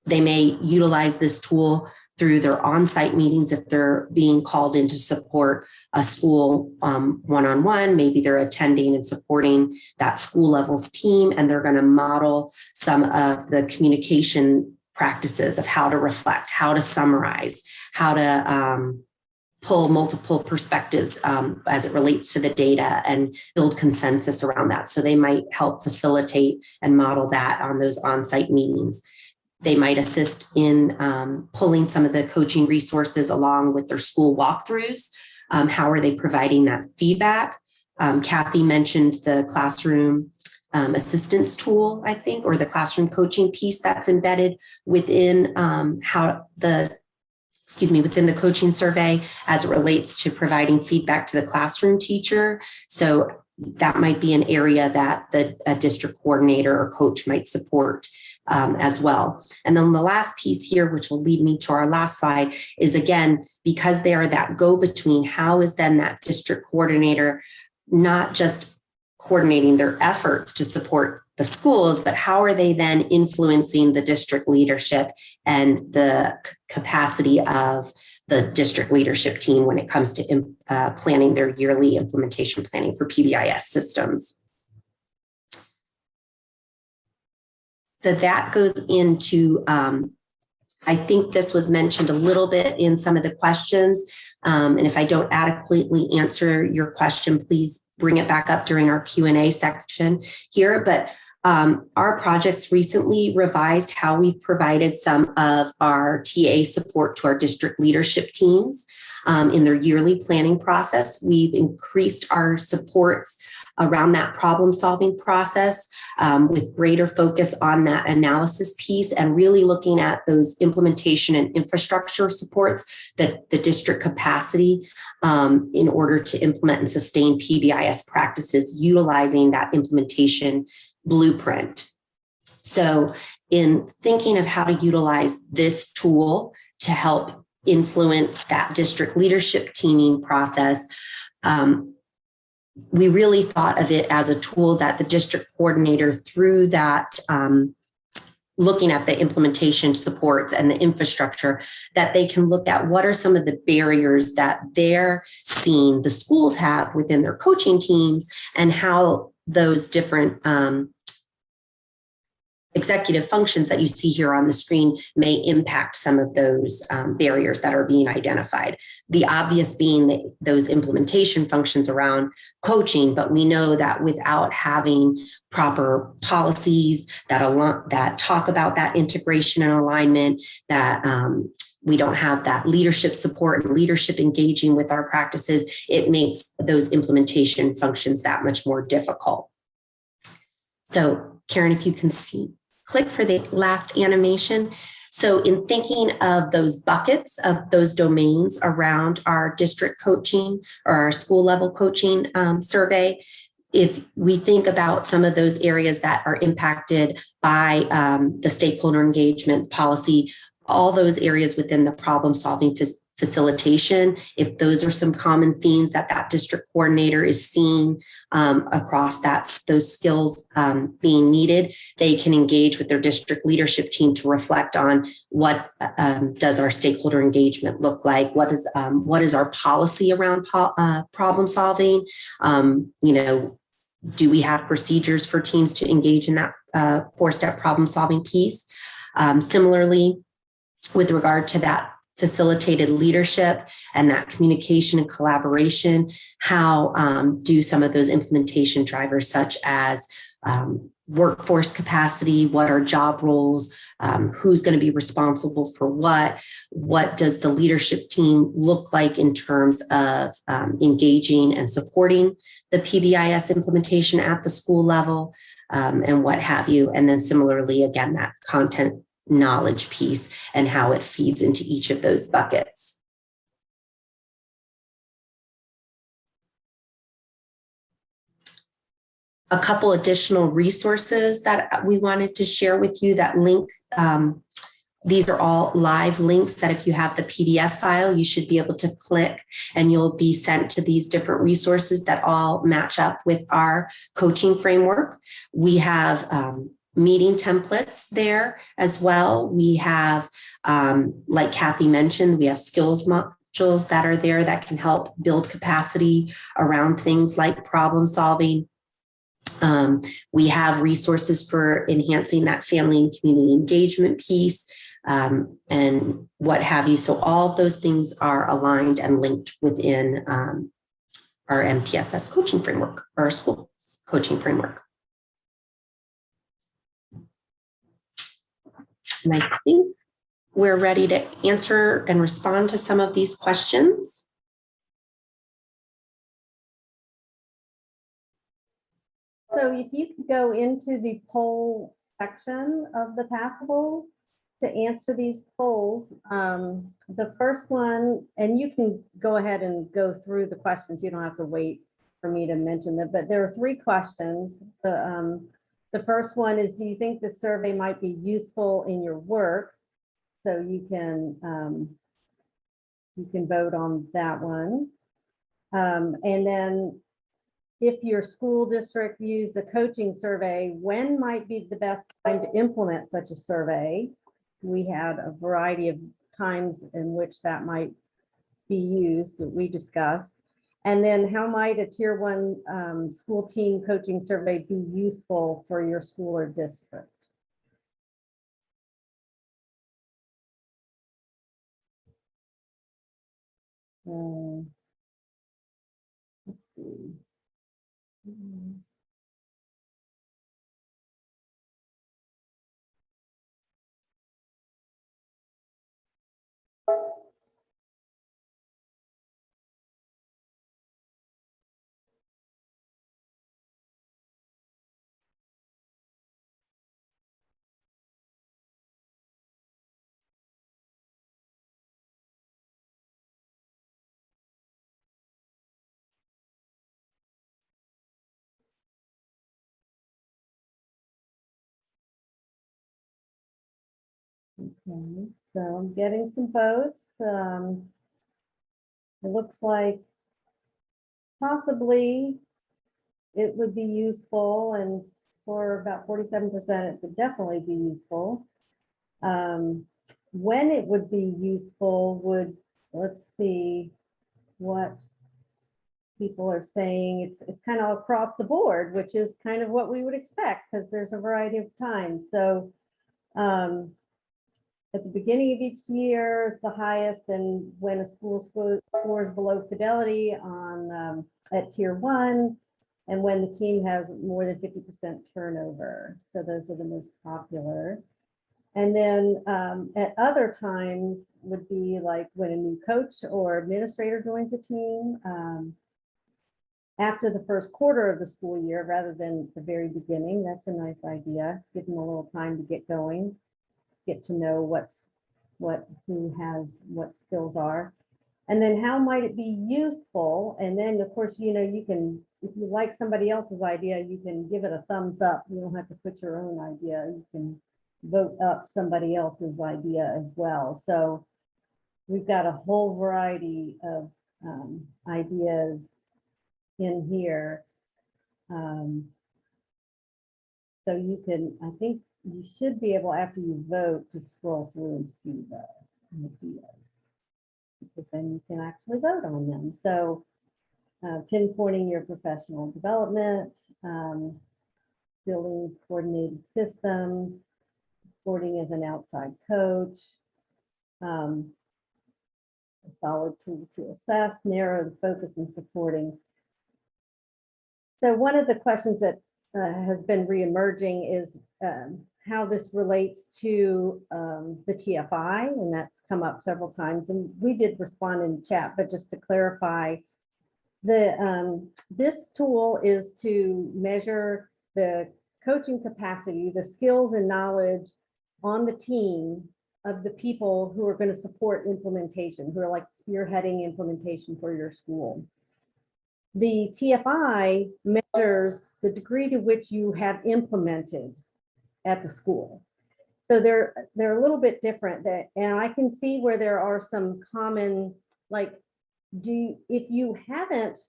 They may utilize this tool through their on-site meetings if they're being called in to support a school one-on-one. Maybe they're attending and supporting that school levels team, and they're going to model some of the communication practices of how to reflect, how to summarize, how to pull multiple perspectives as it relates to the data and build consensus around that. So they might help facilitate and model that on those on-site meetings. They might assist in pulling some of the coaching resources along with their school walkthroughs. How are they providing that feedback? Kathy mentioned the classroom assistance tool, I think, or the classroom coaching piece that's embedded within within the coaching survey as it relates to providing feedback to the classroom teacher. So that might be an area that the district coordinator or coach might support as well. And then the last piece here, which will lead me to our last slide, is again, because they are that go-between, how is then that district coordinator not just coordinating their efforts to support the schools, but how are they then influencing the district leadership and the capacity of the district leadership team when it comes to planning their yearly implementation planning for PBIS systems. So that goes into, I think this was mentioned a little bit in some of the questions. And if I don't adequately answer your question, please bring it back up during our Q&A section here. But our projects recently revised how we've provided some of our TA support to our district leadership teams in their yearly planning process. We've increased our supports around that problem-solving process with greater focus on that analysis piece and really looking at those implementation and infrastructure supports, that the district capacity in order to implement and sustain PBIS practices utilizing that implementation blueprint. So in thinking of how to utilize this tool to help influence that district leadership teaming process, we really thought of it as a tool that the district coordinator, through that looking at the implementation supports and the infrastructure, that they can look at what are some of the barriers that they're seeing the schools have within their coaching teams and how those different executive functions that you see here on the screen may impact some of those barriers that are being identified. The obvious being that those implementation functions around coaching, but we know that without having proper policies that talk about that integration and alignment, that we don't have that leadership support and leadership engaging with our practices, it makes those implementation functions that much more difficult. So Karen, if you can click for the last animation. So in thinking of those buckets of those domains around our district coaching or our school level coaching survey, if we think about some of those areas that are impacted by the stakeholder engagement policy, all those areas within the problem solving facilitation, if those are some common themes that that district coordinator is seeing across those skills being needed, they can engage with their district leadership team to reflect on what does our stakeholder engagement look like? What is our policy around problem solving? Do we have procedures for teams to engage in that 4-step problem solving piece? Similarly, with regard to that facilitated leadership and that communication and collaboration, how do some of those implementation drivers such as workforce capacity, what are job roles, who's going to be responsible for what does the leadership team look like in terms of engaging and supporting the PBIS implementation at the school level, and what have you. And then similarly, again, that content knowledge piece and how it feeds into each of those buckets. A couple additional resources that we wanted to share with you that link. These are all live links that if you have the PDF file, you should be able to click and you'll be sent to these different resources that all match up with our coaching framework. We have meeting templates there as well. We have, like Kathy mentioned, we have skills modules that are there that can help build capacity around things like problem solving. We have resources for enhancing that family and community engagement piece, and what have you. So all of those things are aligned and linked within our MTSS coaching framework, or our school coaching framework. And I think we're ready to answer and respond to some of these questions. So if you could go into the poll section of the Passable to answer these polls, the first one, and you can go ahead and go through the questions. You don't have to wait for me to mention them, but there are 3 questions. The first one is, do you think the survey might be useful in your work? So you can vote on that one. And then if your school district views a coaching survey, when might be the best time to implement such a survey? We had a variety of times in which that might be used that we discussed. And then how might a tier 1 school team coaching survey be useful for your school or district? Let's see. Okay, so I'm getting some votes. It looks like possibly it would be useful, and for about 47%, it would definitely be useful. When it would be useful would, let's see what people are saying. It's kind of across the board, which is kind of what we would expect because there's a variety of times. So at the beginning of each year is the highest, and when a school scores below fidelity on at tier 1, and when the team has more than 50% turnover. So those are the most popular. And then at other times would be like when a new coach or administrator joins a team after the first quarter of the school year rather than the very beginning. That's a nice idea. Give them a little time to get going, get to know who has what skills are. And then how might it be useful? And then of course, you can, if you like somebody else's idea, you can give it a thumbs up. You don't have to put your own idea. You can vote up somebody else's idea as well. So we've got a whole variety of ideas in here. So you can, I think you should be able, after you vote, to scroll through and see the ideas, because then you can actually vote on them. So pinpointing your professional development, building coordinated systems, supporting as an outside coach, a solid tool to assess, narrow the focus, and supporting. So one of the questions that has been reemerging is how this relates to the TFI, and that's come up several times. And we did respond in chat, but just to clarify, this tool is to measure the coaching capacity, the skills and knowledge on the team of the people who are going to support implementation, who are like spearheading implementation for your school. The TFI measures the degree to which you have implemented at the school. So they're a little bit different, and I can see where there are some common, like, if you haven't,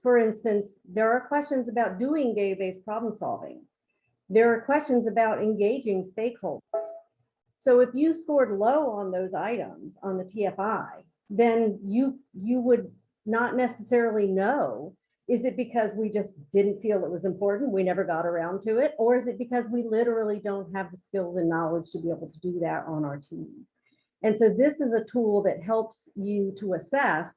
for instance, there are questions about doing data-based problem solving. There are questions about engaging stakeholders. So if you scored low on those items on the TFI, then you would not necessarily know Is it because we just didn't feel it was important? We never got around to it? Or is it because we literally don't have the skills and knowledge to be able to do that on our team? And so this is a tool that helps you to assess,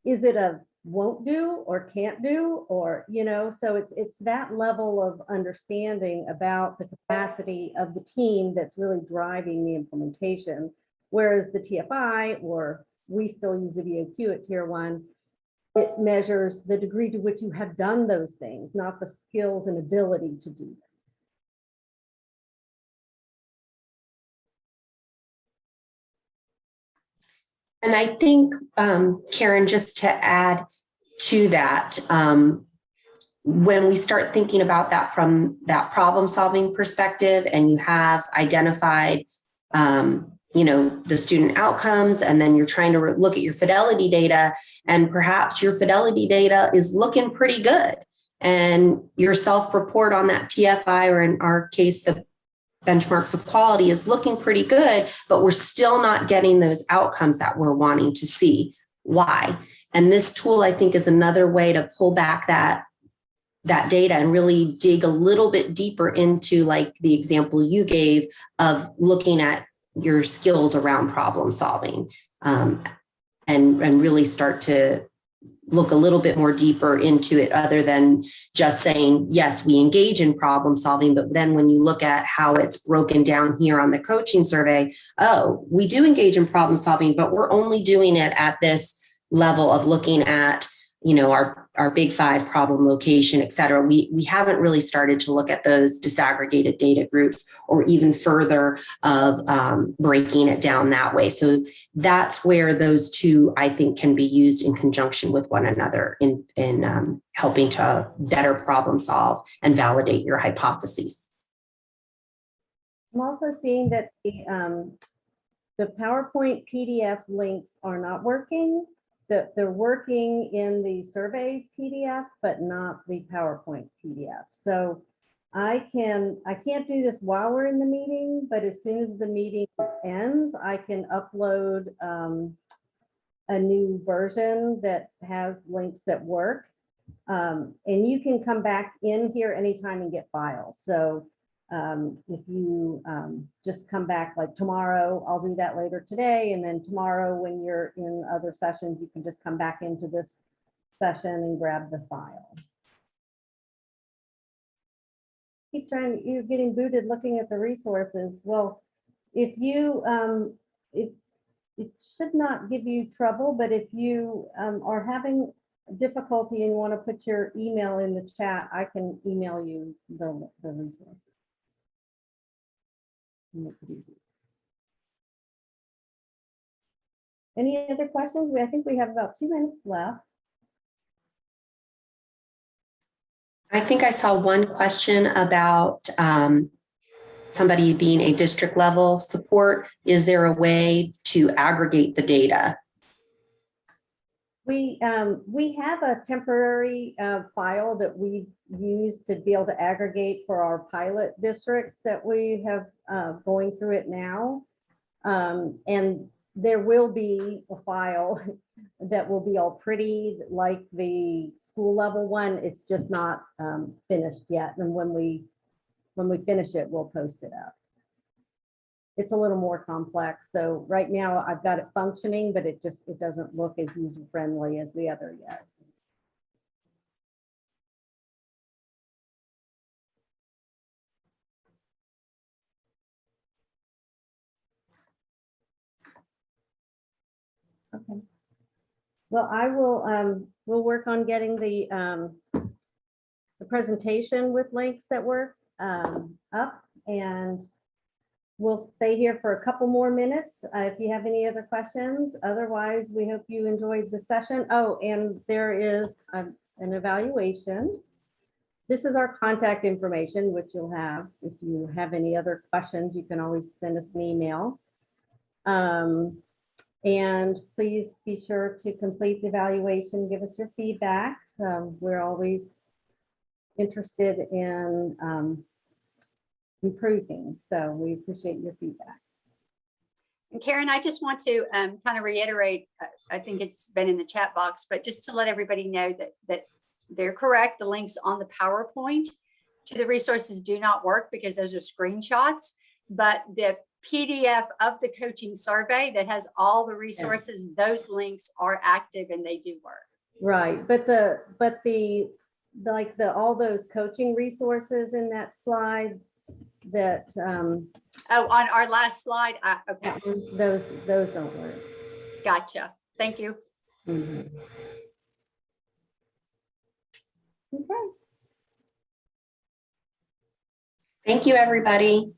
is it a won't do or can't do, or, you know, so it's that level of understanding about the capacity of the team that's really driving the implementation. Whereas the TFI, or we still use the VOQ at tier 1, it measures the degree to which you have done those things, not the skills and ability to do them. And I think, Karen, just to add to that, when we start thinking about that from that problem solving perspective, and you have identified, the student outcomes, and then you're trying to look at your fidelity data, and perhaps your fidelity data is looking pretty good, and your self-report on that TFI, or in our case, the benchmarks of quality, is looking pretty good, but we're still not getting those outcomes that we're wanting to see. Why? And this tool, I think, is another way to pull back that data and really dig a little bit deeper into, like the example you gave of looking at your skills around problem solving, and really start to look a little bit more deeper into it, other than just saying, yes, we engage in problem solving. But then when you look at how it's broken down here on the coaching survey, oh, we do engage in problem solving, but we're only doing it at this level of looking at, our big 5 problem location, et cetera. We haven't really started to look at those disaggregated data groups, or even further of breaking it down that way. So that's where those two, I think, can be used in conjunction with one another in helping to better problem solve and validate your hypotheses. I'm also seeing that the PowerPoint PDF links are not working. They're working in the survey PDF, but not the PowerPoint PDF. So I can't do this while we're in the meeting, but as soon as the meeting ends, I can upload a new version that has links that work. And you can come back in here anytime and get files. So if you just come back like tomorrow, I'll do that later today. And then tomorrow, when you're in other sessions, you can just come back into this session and grab the file. Keep trying, you're getting booted looking at the resources. Well, if you, it should not give you trouble, but if you are having difficulty and you want to put your email in the chat, I can email you the resources. Make it easy. Any other questions? I think we have about 2 minutes left. I think I saw one question about somebody being a district level support. Is there a way to aggregate the data? We have a temporary file that we use to be able to aggregate for our pilot districts that we have going through it now. And there will be a file that will be all pretty like the school level one. It's just not finished yet. And when we finish it, we'll post it up. It's a little more complex. So right now I've got it functioning, but it doesn't look as user-friendly as the other yet. Okay. Well, I will, we'll work on getting the presentation with links that work up, and we'll stay here for a couple more minutes if you have any other questions. Otherwise, we hope you enjoyed the session. Oh, and there is an evaluation. This is our contact information, which you'll have. If you have any other questions, you can always send us an email. And please be sure to complete the evaluation, give us your feedback. So we're always interested in improving. So we appreciate your feedback. And Karen, I just want to kind of reiterate, I think it's been in the chat box, but just to let everybody know that they're correct. The links on the PowerPoint to the resources do not work because those are screenshots, but the PDF of the coaching survey that has all the resources, those links are active and they do work. Right, but all those coaching resources in that slide that, Oh, on our last slide, okay, those don't work. gotcha. Thank you. Mhm. Okay. Thank you, everybody.